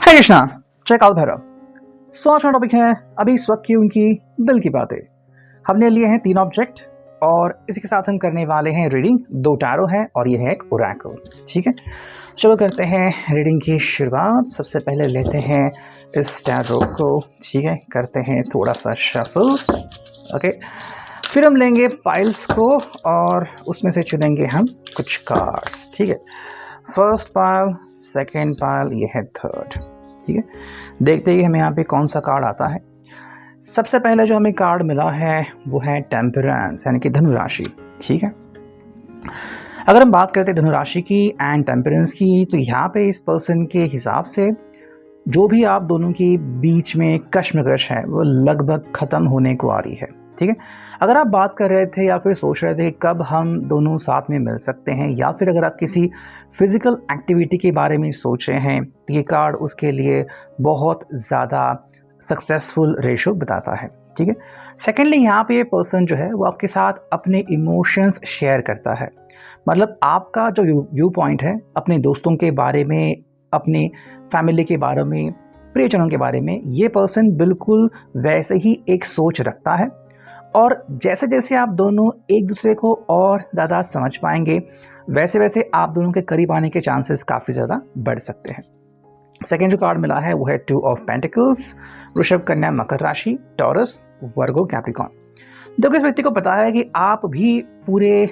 है कृष्णा, जय काल भैरव। सो आज का टॉपिक है अभी इस वक्त की उनकी दिल की बातें। हमने लिए हैं 3 ऑब्जेक्ट और इसी के साथ हम करने वाले हैं रीडिंग। 2 टैरो है और ये है एक ओरेकल। ठीक है, चलो करते हैं रीडिंग की शुरुआत। सबसे पहले लेते हैं इस टैरो को। ठीक है, करते हैं थोड़ा सा शफल। ओके, फिर हम लेंगे पाइल्स को और उसमें से चुनेंगे हम कुछ कार्ड्स। ठीक है, फर्स्ट पाइल, सेकेंड पाइल, ये है थर्ड। ठीक है, देखते ही हमें यहाँ पे कौन सा कार्ड आता है। सबसे पहले जो हमें कार्ड मिला है वो है टेम्परेंस, यानी कि धनुराशि। ठीक है, अगर हम बात करते हैं धनुराशि की एंड टेम्परेंस की, तो यहाँ पे इस पर्सन के हिसाब से जो भी आप दोनों की बीच में कश्मकश है वो लगभग ख़त्म होने को आ रही है। ठीक है, अगर आप बात कर रहे थे या फिर सोच रहे थे कब हम दोनों साथ में मिल सकते हैं, या फिर अगर आप किसी फिज़िकल एक्टिविटी के बारे में सोच रहे हैं, तो ये कार्ड उसके लिए बहुत ज़्यादा सक्सेसफुल रेशो बताता है। ठीक है, सेकेंडली यहाँ पे ये पर्सन जो है वो आपके साथ अपने इमोशंस शेयर करता है। मतलब आपका जो व्यू पॉइंट है अपने दोस्तों के बारे में, अपने फैमिली के बारे में, प्रियजनों के बारे में, ये पर्सन बिल्कुल वैसे ही एक सोच रखता है। और जैसे जैसे आप दोनों एक दूसरे को और ज़्यादा समझ पाएंगे, वैसे वैसे आप दोनों के करीब आने के चांसेस काफ़ी ज़्यादा बढ़ सकते हैं। सेकेंड जो कार्ड मिला है वो है 2 ऑफ पेंटिकल्स, वृषभ, कन्या, मकर राशि, टॉरस, वर्गो, कैप्रिकॉर्न। देखो, इस व्यक्ति को पता है कि आप भी पूरे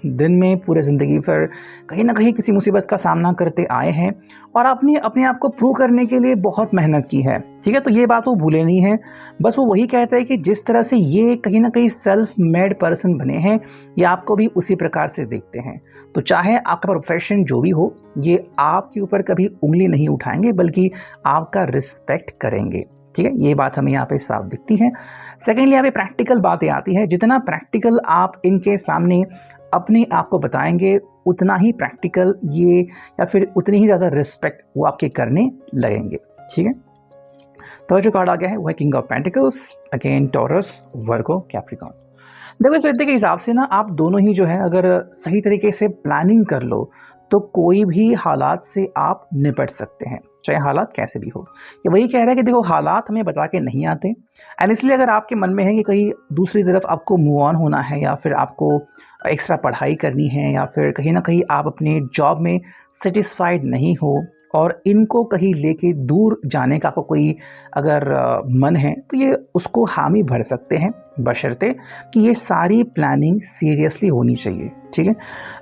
दिन में, पूरे ज़िंदगी पर कहीं ना कहीं किसी मुसीबत का सामना करते आए हैं और आपने अपने आप को प्रूव करने के लिए बहुत मेहनत की है। ठीक है, तो ये बात वो भूले नहीं है। बस वो वही कहता है कि जिस तरह से ये कहीं ना कहीं सेल्फ मेड पर्सन बने हैं, ये आपको भी उसी प्रकार से देखते हैं। तो चाहे आपका प्रोफेशन जो भी हो, ये आपके ऊपर कभी उंगली नहीं उठाएंगे, बल्कि आपका रिस्पेक्ट करेंगे। ठीक है, ये बात हमें यहाँ पे साफ दिखती है। सेकेंडली यहाँ पे प्रैक्टिकल बातें आती है। जितना प्रैक्टिकल आप इनके सामने अपने आप को बताएंगे, उतना ही प्रैक्टिकल ये, या फिर उतनी ही ज़्यादा रिस्पेक्ट वो आपके करने लगेंगे। ठीक है, तो जो कार्ड आ गया है वो है king of pentacles, again taurus, Virgo, Capricorn. देखो, इस व्यक्ति के हिसाब से ना आप दोनों ही जो है अगर सही तरीके से प्लानिंग कर लो तो कोई भी हालात से आप निपट सकते हैं, चाहे हालात कैसे भी हो। ये वही कह रहा है कि देखो, हालात हमें बता के नहीं आते, एंड इसलिए अगर आपके मन में है कि कहीं दूसरी तरफ आपको मूव ऑन होना है, या फिर आपको एक्स्ट्रा पढ़ाई करनी है, या फिर कहीं ना कहीं आप अपने जॉब में सेटिस्फाइड नहीं हो और इनको कहीं लेके दूर जाने का आपको कोई अगर मन है, तो ये उसको हामी भर सकते हैं, बशर्ते कि ये सारी प्लानिंग सीरियसली होनी चाहिए। ठीक है,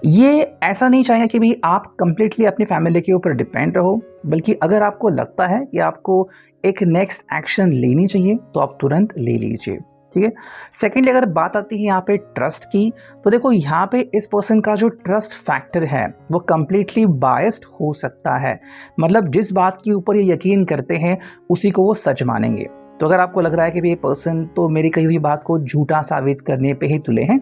ये ऐसा नहीं चाहिए कि भाई आप कंप्लीटली अपनी फैमिली के ऊपर डिपेंड रहो, बल्कि अगर आपको लगता है कि आपको एक नेक्स्ट एक्शन लेनी चाहिए तो आप तुरंत ले लीजिए। ठीक है, सेकेंडली अगर बात आती है यहाँ पे ट्रस्ट की, तो देखो यहाँ पे इस पर्सन का जो ट्रस्ट फैक्टर है वो कम्प्लीटली बायस्ड हो सकता है। मतलब जिस बात के ऊपर ये यकीन करते हैं उसी को वो सच मानेंगे। तो अगर आपको लग रहा है कि ये पर्सन तो मेरी कही हुई बात को झूठा साबित करने पे ही तुले हैं,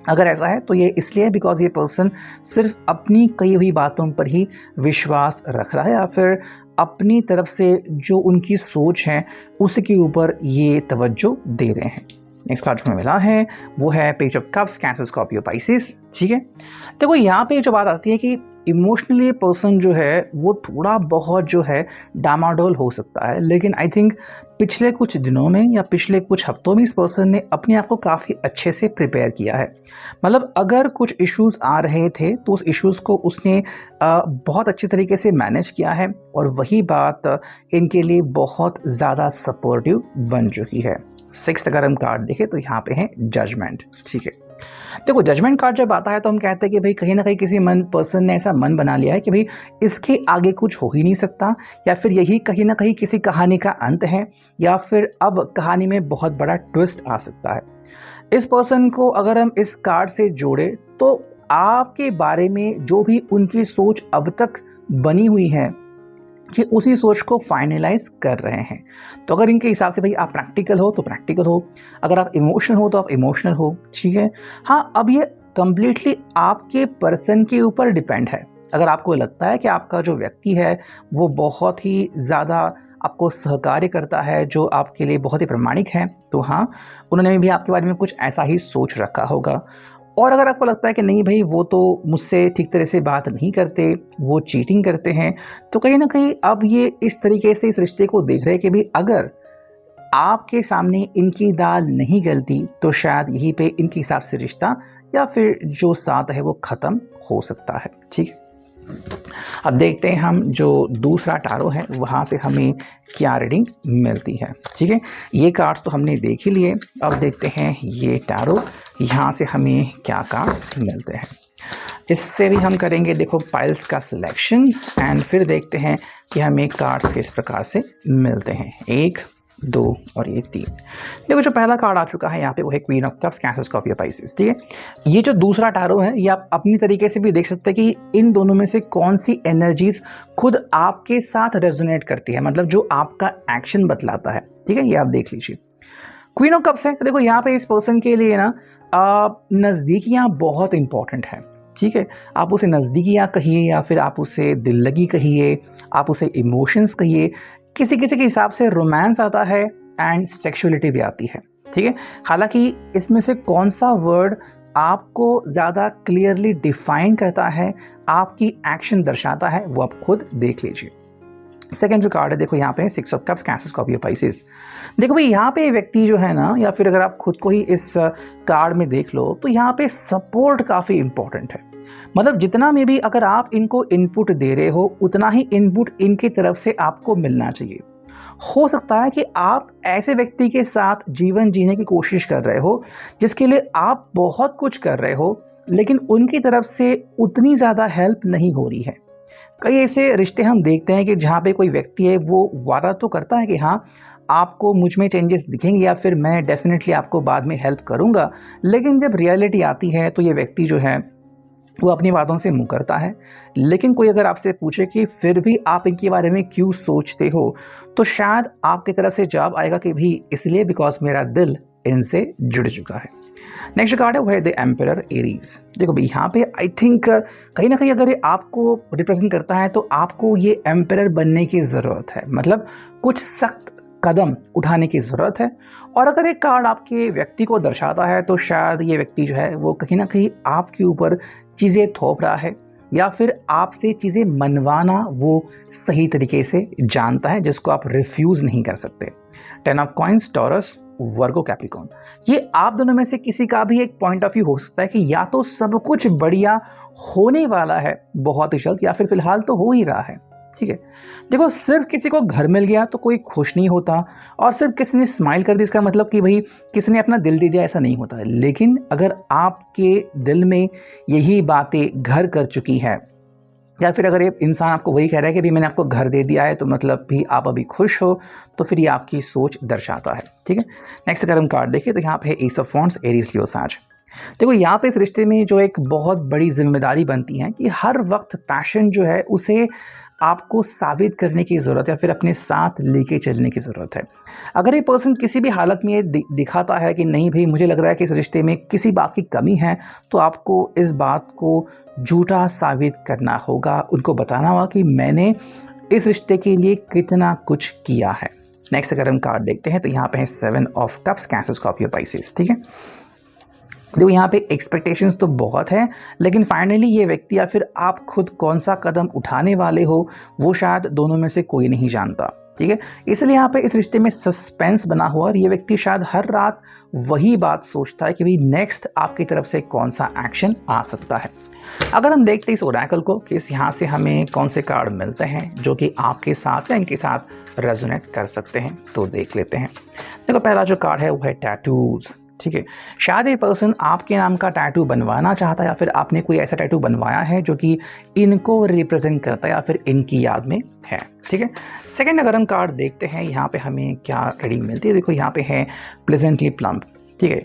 अगर ऐसा है तो ये इसलिए बिकॉज ये पर्सन सिर्फ अपनी कही हुई बातों पर ही विश्वास रख रहा है, या फिर अपनी तरफ से जो उनकी सोच है उसके ऊपर ये तवज्जो दे रहे हैं। नेक्स्ट कार्ड जो हमें मिला है वो है page of cups, cancer, Scorpio, Pisces. ठीक है, देखो यहाँ पे जो बात आती है कि इमोशनली पर्सन जो है वो थोड़ा बहुत जो है डामाडोल हो सकता है, लेकिन आई थिंक पिछले कुछ दिनों में या पिछले कुछ हफ्तों में इस पर्सन ने अपने आप को काफ़ी अच्छे से प्रिपेयर किया है। मतलब अगर कुछ इश्यूज़ आ रहे थे तो उस इश्यूज़ को उसने बहुत अच्छी तरीके से मैनेज किया है, और वही बात इनके लिए बहुत ज़्यादा सपोर्टिव बन चुकी है। 6th अगर हम कार्ड देखें तो यहाँ पे है जजमेंट। ठीक है, देखो जजमेंट कार्ड जब आता है तो हम कहते हैं कि भाई कहीं ना कहीं किसी पर्सन ने ऐसा मन बना लिया है कि भाई इसके आगे कुछ हो ही नहीं सकता, या फिर यही कहीं ना कहीं किसी कहानी का अंत है, या फिर अब कहानी में बहुत बड़ा ट्विस्ट आ सकता है। इस पर्सन को अगर हम इस कार्ड से जोड़े तो आपके बारे में जो भी उनकी सोच अब तक बनी हुई है कि उसी सोच को फाइनलाइज कर रहे हैं। तो अगर इनके हिसाब से भाई आप प्रैक्टिकल हो तो प्रैक्टिकल हो, अगर आप इमोशनल हो तो आप इमोशनल हो। ठीक है, हाँ, अब ये कम्प्लीटली आपके पर्सन के ऊपर डिपेंड है। अगर आपको लगता है कि आपका जो व्यक्ति है वो बहुत ही ज़्यादा आपको सहकार्य करता है, जो आपके लिए बहुत ही प्रामाणिक है, तो हाँ, उन्होंने भी आपके बारे में कुछ ऐसा ही सोच रखा होगा। और अगर आपको लगता है कि नहीं भाई वो तो मुझसे ठीक तरह से बात नहीं करते, वो चीटिंग करते हैं, तो कहीं ना कहीं अब ये इस तरीके से इस रिश्ते को देख रहे हैं कि भाई अगर आपके सामने इनकी दाल नहीं गलती तो शायद यहीं पे इनके हिसाब से रिश्ता या फिर जो साथ है वो ख़त्म हो सकता है। ठीक है, अब देखते हैं हम जो दूसरा टारो है वहाँ से हमें क्या रीडिंग मिलती है। ठीक है, ये कार्ड्स तो हमने देख ही लिए, अब देखते हैं ये टारो, यहाँ से हमें क्या कार्ड्स मिलते हैं। इससे भी हम करेंगे देखो पाइल्स का सिलेक्शन एंड फिर देखते हैं कि हमें कार्ड्स किस प्रकार से मिलते हैं। 1, 2 और ये 3। देखो जो पहला कार्ड आ चुका है यहाँ पे वो है queen of cups, cancer, Scorpio, Pisces. ठीक है, ये जो दूसरा टारो है ये आप अपनी तरीके से भी देख सकते हैं कि इन दोनों में से कौन सी एनर्जीज खुद आपके साथ रेजोनेट करती है, मतलब जो आपका एक्शन बतलाता है। ठीक है, ये आप देख लीजिए। क्वीन ऑफ कप्स है तो देखो यहाँ पे इस पर्सन के लिए ना नज़दीकियाँ बहुत इंपॉर्टेंट है। ठीक है, आप उसे नज़दीकियाँ कहिए या फिर आप उसे दिल लगी कहिए, आप उसे इमोशंस कहिए, किसी किसी के हिसाब से रोमांस आता है एंड सेक्सुअलिटी भी आती है। ठीक है, हालांकि इसमें से कौन सा वर्ड आपको ज़्यादा क्लियरली डिफाइन करता है, आपकी एक्शन दर्शाता है, वो आप खुद देख लीजिए। सेकेंड जो कार्ड है देखो यहाँ पे 6 of cups, cancer, Scorpio, Pisces. देखो भाई यहाँ पे व्यक्ति जो है ना, या फिर अगर आप खुद को ही इस कार्ड में देख लो तो यहाँ पे सपोर्ट काफ़ी इंपॉर्टेंट है। मतलब जितना में भी अगर आप इनको इनपुट दे रहे हो उतना ही इनपुट इनकी तरफ से आपको मिलना चाहिए। हो सकता है कि आप ऐसे व्यक्ति के साथ जीवन जीने की कोशिश कर रहे हो जिसके लिए आप बहुत कुछ कर रहे हो, लेकिन उनकी तरफ से उतनी ज़्यादा हेल्प नहीं हो रही है। कई ऐसे रिश्ते हम देखते हैं कि जहाँ पे कोई व्यक्ति है वो वादा तो करता है कि हाँ आपको मुझ में चेंजेस दिखेंगे या फिर मैं डेफिनेटली आपको बाद में हेल्प करूँगा, लेकिन जब रियलिटी आती है तो ये व्यक्ति जो है वो अपनी बातों से मुकरता है। लेकिन कोई अगर आपसे पूछे कि फिर भी आप इनके बारे में क्यों सोचते हो, तो शायद आपकी तरफ से जवाब आएगा कि भी इसलिए बिकॉज मेरा दिल इनसे जुड़ चुका है। नेक्स्ट कार्ड है वो है द एम्परर, एरीज। देखो भाई यहाँ पे आई थिंक कहीं ना कहीं अगर ये आपको रिप्रेजेंट करता है तो आपको ये एम्परर बनने की ज़रूरत है, मतलब कुछ सख्त कदम उठाने की ज़रूरत है। और अगर एक कार्ड आपके व्यक्ति को दर्शाता है तो शायद ये व्यक्ति जो है वो कहीं ना कहीं आपके ऊपर चीज़ें थोप रहा है या फिर आपसे चीज़ें मनवाना वो सही तरीके से जानता है, जिसको आप रिफ्यूज़ नहीं कर सकते। 10 of coins, taurus, Virgo, Capricorn. ये आप दोनों में से किसी का भी एक पॉइंट ऑफ व्यू हो सकता है कि या तो सब कुछ बढ़िया होने वाला है बहुत ही जल्द या फिर फिलहाल तो हो ही रहा है। ठीक है, देखो सिर्फ किसी को घर मिल गया तो कोई खुश नहीं होता और सिर्फ किसी ने स्माइल कर दी इसका मतलब कि भाई किसी ने अपना दिल दे दिया, ऐसा नहीं होता है। लेकिन अगर आपके दिल में यही बातें घर कर चुकी है या फिर अगर ये इंसान आपको वही कह रहा है कि भी मैंने आपको घर दे दिया है तो मतलब भी आप अभी खुश हो, तो फिर ये आपकी सोच दर्शाता है। ठीक है, नेक्स्ट अगर हम कार्ड देखिए तो यहाँ पे है एस ऑफ वॉन्ड्स, एरीज, लियो, साज। देखो यहाँ पे इस रिश्ते में जो एक बहुत बड़ी जिम्मेदारी बनती है कि हर वक्त पैशन जो है उसे आपको साबित करने की ज़रूरत है, फिर अपने साथ लेके चलने की ज़रूरत है। अगर ये पर्सन किसी भी हालत में ये दिखाता है कि नहीं भाई मुझे लग रहा है कि इस रिश्ते में किसी बात की कमी है, तो आपको इस बात को झूठा साबित करना होगा, उनको बताना होगा कि मैंने इस रिश्ते के लिए कितना कुछ किया है। नेक्स्ट अगर हम कार्ड देखते हैं तो यहाँ पे है 7 of cups, cancer, Scorpio, Pisces. ठीक है, देखो यहाँ पे एक्सपेक्टेशंस तो बहुत है, लेकिन फाइनली ये व्यक्ति या फिर आप खुद कौन सा कदम उठाने वाले हो वो शायद दोनों में से कोई नहीं जानता। ठीक है, इसलिए यहाँ पे इस रिश्ते में सस्पेंस बना हुआ और ये व्यक्ति शायद हर रात वही बात सोचता है कि भाई नेक्स्ट आपकी तरफ से कौन सा एक्शन आ सकता है। अगर हम देखते हैं इस ओरेकल को कि इस यहाँ से हमें कौन से कार्ड मिलते हैं जो कि आपके साथ या इनके साथ रेजोनेट कर सकते हैं, तो देख लेते हैं। देखो पहला जो कार्ड है वो है टैटूज। ठीक है, शायद ये पर्सन आपके नाम का टैटू बनवाना चाहता है या फिर आपने कोई ऐसा टैटू बनवाया है जो कि इनको रिप्रेजेंट करता है या फिर इनकी याद में है। ठीक है, सेकंड अगर हम कार्ड देखते हैं यहाँ पे हमें क्या रीडिंग मिलती है। देखो यहाँ पे है प्लेजेंटली प्लम्प। ठीक है,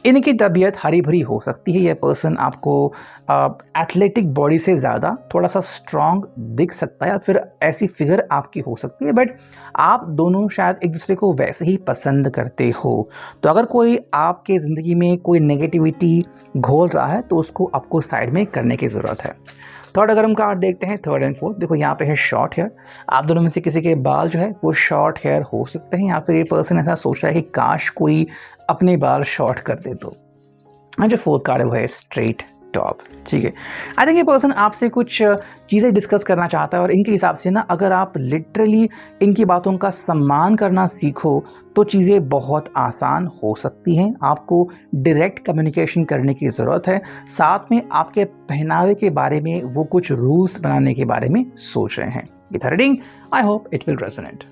इनकी तबीयत हरी भरी हो सकती है, यह पर्सन आपको एथलेटिक बॉडी से ज़्यादा थोड़ा सा स्ट्रॉन्ग दिख सकता है या फिर ऐसी फिगर आपकी हो सकती है, बट आप दोनों शायद एक दूसरे को वैसे ही पसंद करते हो। तो अगर कोई आपके ज़िंदगी में कोई नेगेटिविटी घोल रहा है तो उसको आपको साइड में करने की ज़रूरत है। थर्ड अगर हम कार्ड देखते हैं, थर्ड एंड फोर्थ, देखो यहाँ पे है शॉर्ट हेयर। आप दोनों में से किसी के बाल जो है वो शॉर्ट हेयर हो सकते हैं या फिर ये पर्सन ऐसा सोच रहा है कि काश कोई अपने बाल शॉर्ट कर दे। तो और जो फोर्थ कार्ड है वो है स्ट्रेट टॉप। ठीक है, आई थिंक ये पर्सन आपसे कुछ चीज़ें डिस्कस करना चाहता है और इनके हिसाब से ना अगर आप लिटरली इनकी बातों का सम्मान करना सीखो तो चीज़ें बहुत आसान हो सकती हैं। आपको डायरेक्ट कम्युनिकेशन करने की ज़रूरत है, साथ में आपके पहनावे के बारे में वो कुछ रूल्स बनाने के बारे में सोच रहे हैं। ये था reading, I hope it will resonate.